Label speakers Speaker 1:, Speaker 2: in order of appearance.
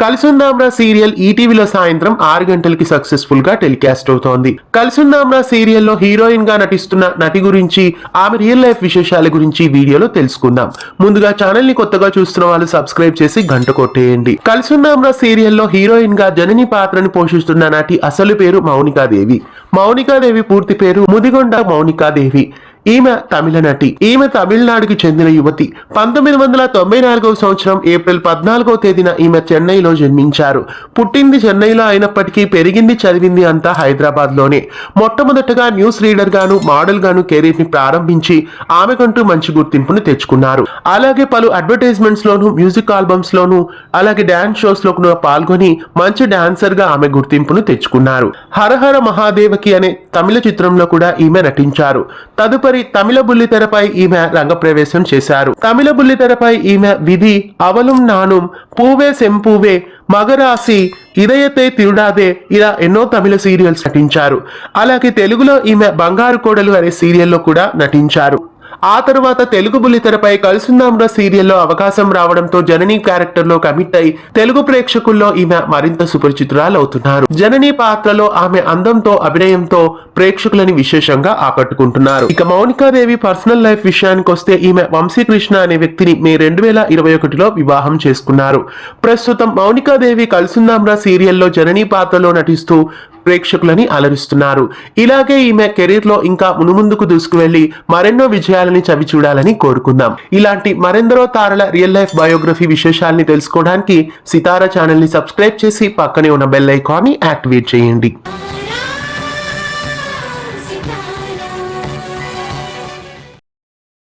Speaker 1: కలిసుందాంరా serial ఈటీవీలో సాయంత్రం 6 గంటలకి సక్సెస్ఫుల్ గా టెలికాస్ట్ అవుతోంది. కలిసుందాంరా సీరియల్లో హీరోయిన్ గా నటిస్తున్న నటి గురించి, ఆమె రియల్ లైఫ్ విశేషాల గురించి వీడియోలో తెలుసుకుందాం. ముందుగా ఛానల్ ని కొత్తగా చూస్తున్న వాళ్ళు సబ్స్క్రైబ్ చేసి గంట కొట్టేయండి. కలిసుందాంరా సీరియల్లో హీరోయిన్ గా జనని పాత్రను పోషిస్తున్న నటి అసలు పేరు మౌనికాదేవి. మౌనికాదేవి పూర్తి పేరు ముదిగొండ మౌనికాదేవి. ఈమె తమిళ నటి. ఈమె తమిళనాడుకి చెందిన యువతి. 1994 సంవత్సరం ఏప్రిల్ 14వ తేదీన ఈమె చెన్నైలో జన్మించారు. పుట్టింది చెన్నైలో అయినప్పటికీ పెరిగింది చదివింది అంతా హైదరాబాద్ లోనే. మొట్టమొదటగా న్యూస్ రీడర్ గాను మోడల్ గాను కెరీర్ ని ప్రారంభించి ఆమెకంటూ మంచి గుర్తింపును తెచ్చుకున్నారు. అలాగే పలు అడ్వర్టైజ్మెంట్స్ లోను, మ్యూజిక్ ఆల్బమ్స్ లోను, అలాగే డాన్స్ షోస్ లో పాల్గొని మంచి డాన్సర్ గా ఆమె గుర్తింపును తెచ్చుకున్నారు. హరహర మహాదేవకి అనే తమిళ చిత్రంలో కూడా ఈమె నటించారు. తదుపరి తమిళ బుల్లితెరపై ఈమె రంగప్రవేశం చేశారు. తమిళ బుల్లితెరపై ఈమె విధి, అవలం నానుం, పూవే సెంపూవే, మగరాసి, ఇదయతే తిరుడాదే ఇలా ఎన్నో తమిళ సీరియల్స్ నటించారు. అలాగే తెలుగులో ఈమె బంగారు కోడలు అనే సీరియల్లో కూడా నటించారు. ఆ తరువాత తెలుగు బుల్లితెరపై కలిసుందాంరా సీరియల్లో అవకాశం రావడంతో జనని క్యారెక్టర్ లో కమిట్ అయి తెలుగు ప్రేక్షకుల్లో ఈమె మరింత సుపరిచితురాలవుతున్నారు. జనని పాత్రలో ఆమె అందంతో, అభినయంతో ప్రేక్షకులని విశేషంగా ఆకట్టుకుంటున్నారు. ఇక మౌనికాదేవి పర్సనల్ లైఫ్ విషయానికి వస్తే ఈమె వంశీకృష్ణ అనే వ్యక్తిని మే 2021లో వివాహం చేసుకున్నారు. ప్రస్తుతం మౌనికాదేవి కలిసుందాంరా సీరియల్లో జనని పాత్రలో నటిస్తూ ప్రేక్షకులని అలరిస్తున్నారు. ఇలాగే ఈమె కెరీర్ లో ఇంకా మునుముందుకు దూసుకువెళ్లి మరెన్నో విజయాలని చవి చూడాలని కోరుకుందాం. ఇలాంటి మరెందరో తారల రియల్ లైఫ్ బయోగ్రఫీ విశేషాలని తెలుసుకోవడానికి సితారా ఛానల్ ని సబ్స్క్రైబ్ చేసి పక్కనే ఉన్న బెల్ ఐకాన్ ని యాక్టివేట్ చేయండి.